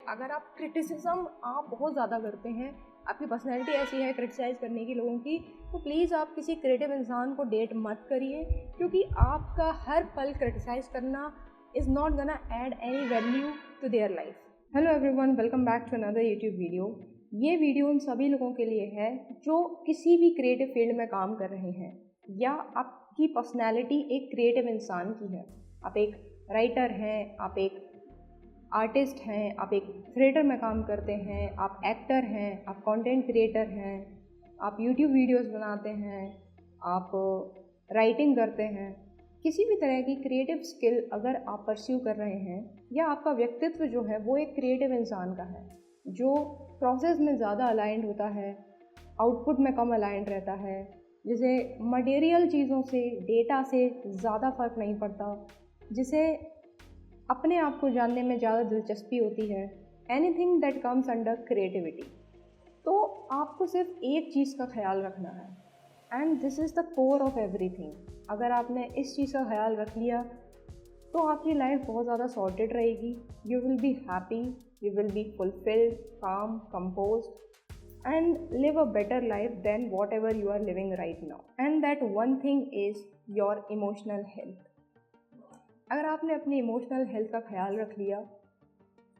अगर आप क्रिटिसिज्म आप बहुत ज़्यादा करते हैं, आपकी पर्सनैलिटी ऐसी है क्रिटिसाइज़ करने की लोगों की, तो प्लीज़ आप किसी क्रिएटिव इंसान को डेट मत करिए, क्योंकि आपका हर पल क्रिटिसाइज़ करना is not gonna add any value to their life. Hello everyone, welcome back to another YouTube video. ये वीडियो उन सभी लोगों के लिए है जो किसी भी क्रिएटिव फील्ड में काम कर रहे हैं, या आपकी पर्सनैलिटी एक क्रिएटिव इंसान की है। आप एक राइटर हैं, आप एक आर्टिस्ट हैं, आप एक थिएटर में काम करते हैं, आप एक्टर हैं, आप कंटेंट क्रिएटर हैं, आप यूट्यूब वीडियोस बनाते हैं, आप राइटिंग करते हैं। किसी भी तरह की क्रिएटिव स्किल अगर आप परस्यू कर रहे हैं, या आपका व्यक्तित्व जो है वो एक क्रिएटिव इंसान का है जो प्रोसेस में ज़्यादा अलाइंड होता है, आउटपुट में कम अलाइंड रहता है, जिसे मटेरियल चीज़ों से, डेटा से ज़्यादा फ़र्क नहीं पड़ता, जिसे अपने आप को जानने में ज़्यादा दिलचस्पी होती है, anything that comes under creativity. तो आपको सिर्फ एक चीज़ का ख्याल रखना है, and this is the core of everything. अगर आपने इस चीज़ का ख्याल रख लिया तो आपकी लाइफ बहुत ज़्यादा सॉर्टेड रहेगी। You will be happy, you will be fulfilled, calm, composed and live a better life than whatever you are living right now. And that one thing is your emotional health. अगर आपने अपनी emotional health का ख्याल रख लिया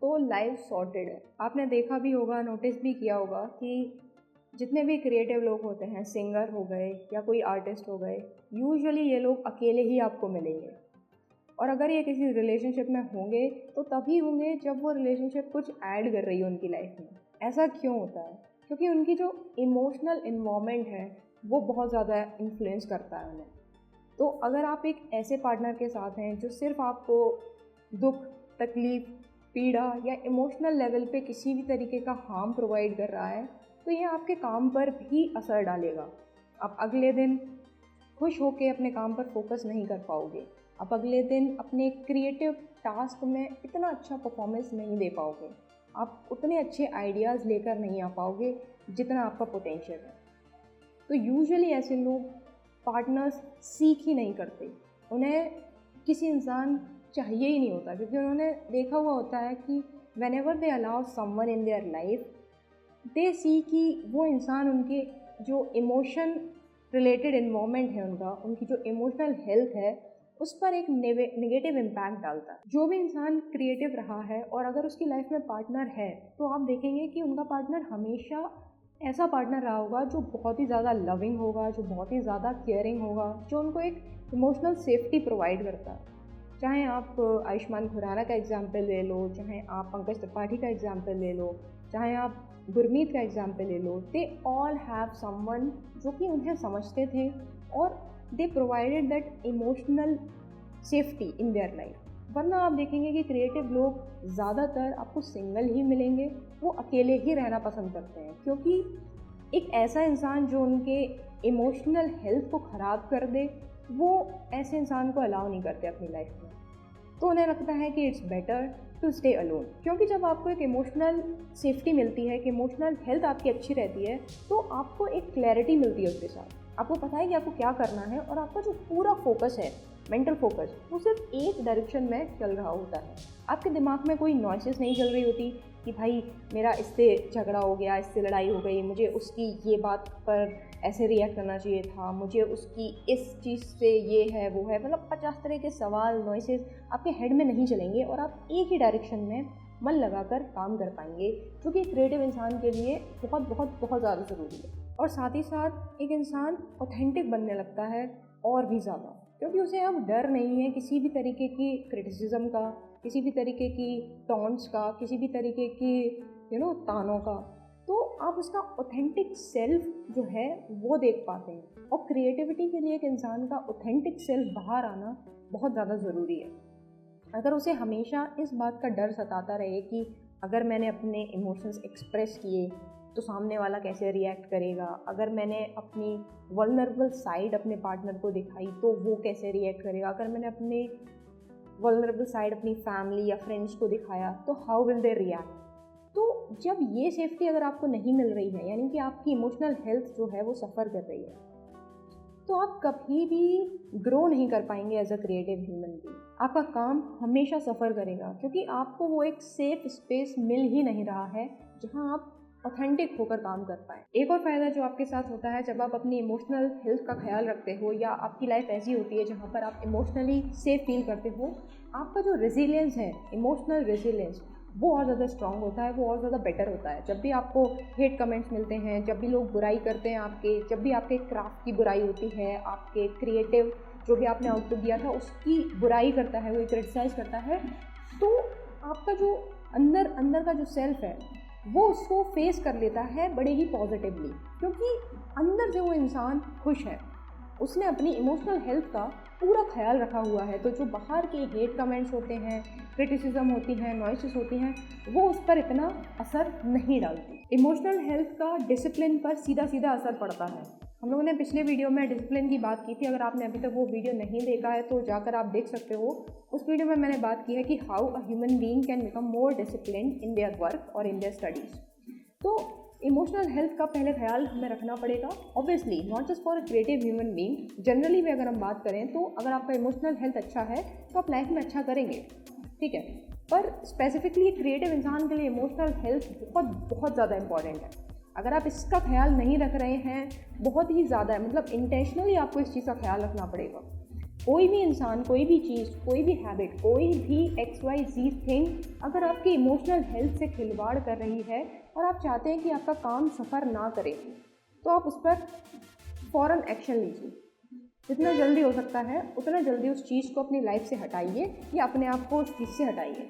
तो life sorted है। आपने देखा भी होगा, नोटिस भी किया होगा कि जितने भी क्रिएटिव लोग होते हैं, सिंगर हो गए या कोई आर्टिस्ट हो गए, यूजुअली ये लोग अकेले ही आपको मिलेंगे। और अगर ये किसी रिलेशनशिप में होंगे तो तभी होंगे जब वो रिलेशनशिप कुछ ऐड कर रही हो उनकी लाइफ में। ऐसा क्यों होता है? क्योंकि उनकी जो इमोशनल इन्वॉल्वमेंट है वो बहुत ज़्यादा इन्फ्लुएंस करता है उन्हें। तो अगर आप एक ऐसे पार्टनर के साथ हैं जो सिर्फ आपको दुख, तकलीफ़, पीड़ा या इमोशनल लेवल पे किसी भी तरीके का हार्म प्रोवाइड कर रहा है, तो ये आपके काम पर भी असर डालेगा। आप अगले दिन खुश होकर अपने काम पर फोकस नहीं कर पाओगे। आप अगले दिन अपने क्रिएटिव टास्क में इतना अच्छा परफॉर्मेंस नहीं दे पाओगे। आप उतने अच्छे आइडियाज़ लेकर नहीं आ पाओगे जितना आपका पोटेंशियल है। तो यूजुअली ऐसे लोग पार्टनर्स सीख ही नहीं करते। उन्हें किसी इंसान चाहिए ही नहीं होता, क्योंकि उन्होंने देखा हुआ होता है कि whenever they allow someone in their life, they see कि वो इंसान उनके जो इमोशन रिलेटेड इन्वॉल्वमेंट है उनकी जो इमोशनल हेल्थ है उस पर एक नेगेटिव इम्पैक्ट डालता है। जो भी इंसान क्रिएटिव रहा है और अगर उसकी लाइफ में पार्टनर है, तो आप देखेंगे कि उनका पार्टनर हमेशा ऐसा पार्टनर रहा होगा जो बहुत ही ज़्यादा लविंग होगा, जो बहुत ही ज़्यादा केयरिंग होगा, जो उनको एक इमोशनल सेफ्टी प्रोवाइड करता है। चाहे आप आयुष्मान खुराना का एग्जाम्पल ले लो, चाहे आप पंकज त्रिपाठी का एग्जाम्पल ले लो, चाहे आप गुरमीत का एग्जाम्पल ले लो, दे ऑल हैव समवन जो कि उन्हें समझते थे और दे provided that emotional safety in their life. वरना आप देखेंगे कि क्रिएटिव लोग ज़्यादातर आपको सिंगल ही मिलेंगे, वो अकेले ही रहना पसंद करते हैं, क्योंकि एक ऐसा इंसान जो उनके इमोशनल हेल्थ को ख़राब कर दे, वो ऐसे इंसान को अलाउ नहीं करते अपनी लाइफ में। तो उन्हें लगता है कि it's better to stay alone. क्योंकि जब आपको एक इमोशनल सेफ्टी मिलती है, कि इमोशनल हेल्थ आपकी अच्छी रहती है, तो आपको एक क्लैरिटी मिलती है उसके साथ। आपको पता है कि आपको क्या करना है और आपका जो पूरा फोकस है, मेंटल फोकस, वो सिर्फ एक डायरेक्शन में चल रहा होता है। आपके दिमाग में कोई नॉइसेस नहीं चल रही होती कि भाई मेरा इससे झगड़ा हो गया, इससे लड़ाई हो गई, मुझे उसकी ये बात पर ऐसे रिएक्ट करना चाहिए था, मुझे उसकी इस चीज़ से ये है वो है। मतलब 50 तरह के सवाल, नॉइसेस आपके हेड में नहीं चलेंगे और आप एक ही डायरेक्शन में मन लगाकर काम कर पाएंगे, जो कि क्रिएटिव इंसान के लिए बहुत बहुत बहुत ज़्यादा ज़रूरी है। और साथ ही साथ एक इंसान ऑथेंटिक बनने लगता है और भी ज़्यादा, क्योंकि उसे अब डर नहीं है किसी भी तरीके की क्रिटिसिज्म का, किसी भी तरीके की टॉन्ट्स का, किसी भी तरीके की तानों का। तो आप उसका ऑथेंटिक सेल्फ जो है वो देख पाते हैं। और क्रिएटिविटी के लिए एक इंसान का ऑथेंटिक सेल्फ बाहर आना बहुत ज़्यादा ज़रूरी है। अगर उसे हमेशा इस बात का डर सताता रहे कि अगर मैंने अपने इमोशंस एक्सप्रेस किए तो सामने वाला कैसे रिएक्ट करेगा, अगर मैंने अपनी वल्नरेबल साइड अपने पार्टनर को दिखाई तो वो कैसे रिएक्ट करेगा, अगर मैंने अपने वल्नरेबल साइड अपनी फैमिली या फ्रेंड्स को दिखाया तो हाउ विल दे रिएक्ट। तो जब ये सेफ्टी अगर आपको नहीं मिल रही है, यानी कि आपकी इमोशनल हेल्थ जो है वो सफ़र कर रही है, तो आप कभी भी ग्रो नहीं कर पाएंगे as a creative human being. आपका काम हमेशा सफ़र करेगा, क्योंकि आपको वो एक सेफ स्पेस मिल ही नहीं रहा है जहां आप ऑथेंटिक होकर काम कर पाएँ। एक और फ़ायदा जो आपके साथ होता है जब आप अपनी इमोशनल हेल्थ का ख्याल रखते हो, या आपकी लाइफ ऐसी होती है जहाँ पर आप इमोशनली सेफ फील करते हो, आपका जो रेजिलियंस है, इमोशनल रेजिलियंस, वो और ज़्यादा स्ट्रॉन्ग होता है, वो और ज़्यादा बेटर होता है। जब भी आपको हेट कमेंट्स मिलते हैं, जब भी लोग बुराई करते हैं आपके, जब भी आपके क्राफ्ट की बुराई होती है, आपके क्रिएटिव जो भी आपने आउटपुट दिया था उसकी बुराई करता है, वो क्रिटिसाइज़ करता है, तो आपका जो अंदर का जो सेल्फ है वो उसको फेस कर लेता है बड़े ही पॉजिटिवली, क्योंकि अंदर से वो इंसान खुश है, उसने अपनी इमोशनल हेल्थ का पूरा ख्याल रखा हुआ है। तो जो बाहर के हेट कमेंट्स होते हैं, क्रिटिसिज्म होती हैं, नॉइसेस होती हैं, वो उस पर इतना असर नहीं डालती। इमोशनल हेल्थ का डिसिप्लिन पर सीधा असर पड़ता है। हम लोगों ने पिछले वीडियो में डिसिप्लिन की बात की थी, अगर आपने अभी तक वो वीडियो नहीं देखा है तो जाकर आप देख सकते हो। उस वीडियो में मैंने बात की है कि how a human being can become more disciplined in their work और इन देयर स्टडीज़। तो इमोशनल हेल्थ का पहले ख्याल हमें रखना पड़ेगा, obviously not just for a creative human being, generally भी अगर हम बात करें तो अगर आपका इमोशनल हेल्थ अच्छा है तो आप लाइफ में अच्छा करेंगे, ठीक है। पर स्पेसिफिकली क्रिएटिव इंसान के लिए इमोशनल हेल्थ बहुत ज़्यादा इंपॉर्टेंट है। अगर आप इसका ख्याल नहीं रख रहे हैं, बहुत ही ज़्यादा है, मतलब इंटेंशनली आपको इस चीज़ का ख्याल रखना पड़ेगा। कोई भी इंसान, कोई भी चीज़, कोई भी हैबिट, कोई भी XYZ थिंग अगर आपकी इमोशनल हेल्थ से खिलवाड़ कर रही है और आप चाहते हैं कि आपका काम सफ़र ना करे, तो आप उस पर फ़ौरन एक्शन लीजिए। जितना जल्दी हो सकता है उतना जल्दी उस चीज़ को अपनी लाइफ से हटाइए या अपने आप को उस चीज़ से हटाइए।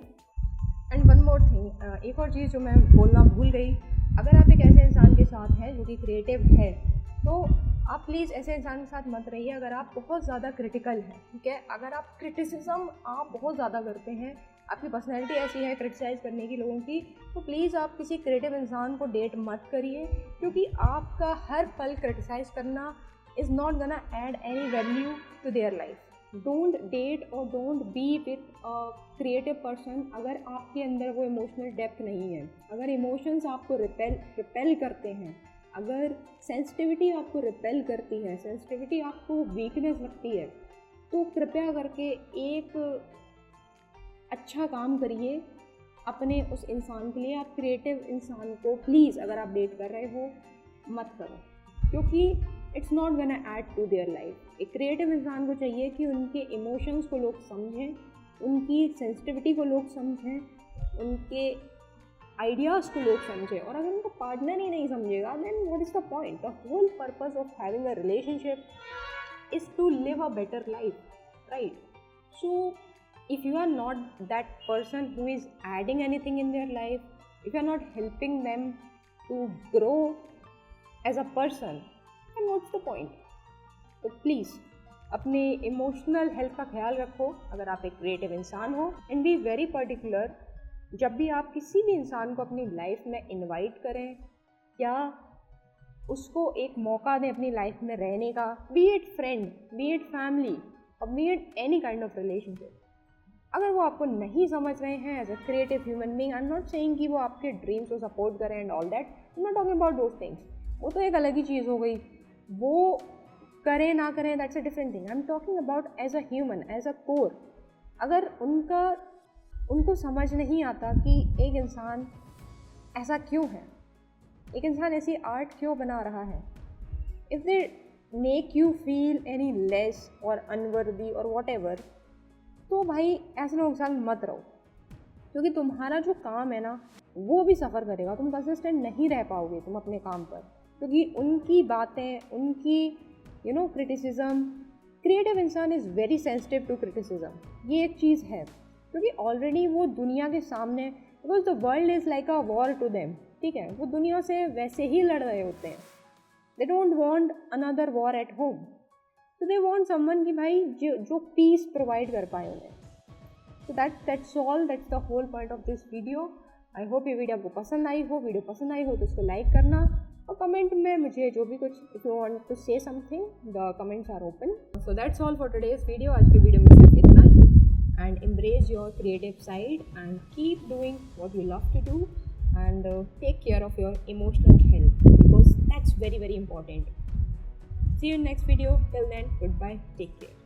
एंड वन मोर थिंग, एक और चीज़ जो मैं बोलना भूल गई, अगर आप एक ऐसे इंसान के साथ हैं जो कि क्रिएटिव है, तो आप प्लीज़ ऐसे इंसान के साथ मत रहिए अगर आप बहुत ज़्यादा क्रिटिकल हैं, ठीक है। अगर आप क्रिटिसिज्म आप बहुत ज़्यादा करते हैं, आपकी पर्सनैलिटी ऐसी है क्रिटिसाइज़ करने की लोगों की, तो प्लीज़ आप किसी क्रिएटिव इंसान को डेट मत करिए, क्योंकि आपका हर पल क्रिटिसाइज़ करना is not gonna add any value to their life. Don't date और don't be with a creative person अगर आपके अंदर वो इमोशनल डेप्थ नहीं है। अगर इमोशंस आपको रिपेल करते हैं, अगर सेंसिटिविटी आपको रिपेल करती है, सेंसिटिविटी आपको वीकनेस लगती है, तो कृपया करके एक अच्छा काम करिए अपने उस इंसान के लिए। आप क्रिएटिव इंसान को प्लीज़, अगर आप डेट कर रहे हो, मत करो, क्योंकि it's not gonna add to their life. एक क्रिएटिव इंसान को चाहिए कि उनके इमोशंस को लोग समझें, उनकी सेंसिटिविटी को लोग समझें, उनके आइडियाज़ को लोग समझें। और अगर उनका पार्टनर ही नहीं समझेगा, then what is the point? The whole purpose of having a relationship is to live a better life, right? So if you are not that person who is adding anything in their life, if you are not helping them to grow as a person, then what's the point? तो please अपने emotional health का ख्याल रखो अगर आप एक creative इंसान हो। एंड बी वेरी पर्टिकुलर, जब भी आप किसी भी इंसान को अपनी लाइफ में इनवाइट करें या उसको एक मौका दें अपनी लाइफ में रहने का, be it friend, be it family और be it any kind of relationship, अगर वो आपको नहीं समझ रहे हैं as a creative human being, I am not saying कि वो आपके ड्रीम्स को सपोर्ट करें and all that, I am not talking about those things, वो तो एक अलग ही चीज़ हो गई, वो करें ना करें that's a different thing. I am talking about as a human, as a core. अगर उनको समझ नहीं आता कि एक इंसान ऐसा क्यों है, एक इंसान ऐसी आर्ट क्यों बना रहा है, if they make you feel any less और अनवर्दी और वॉट एवर, तो भाई ऐसे लोगों के साथ मत रहो, क्योंकि तुम्हारा जो काम है ना वो भी सफ़र करेगा। तुम कंसिस्टेंट नहीं रह पाओगे तुम अपने काम पर, क्योंकि उनकी बातें, उनकी क्रिटिसिज्म, क्रिएटिव इंसान is very sensitive to criticism, ये एक चीज़ है, क्योंकि ऑलरेडी वो दुनिया के सामने, because the world is like a war to them, ठीक है, वो दुनिया से वैसे ही लड़ रहे होते हैं। They don't want another war at home, तो दे वॉन्ट समवन कि भाई जो पीस प्रोवाइड कर पाए उन्हें। तो that's all, that's the whole point of this video. I hope ये वीडियो आपको पसंद आई हो। वीडियो पसंद आई हो तो उसको लाइक करना और कमेंट में मुझे जो भी कुछ, if you want to say something, the comments are open. So that's all for today's video. आज के वीडियो में सिर्फ इतना ही। And embrace your creative side and keep doing what you love to do and take care of your emotional health, because that's very very important. See you in next video. Till then, goodbye. Take care.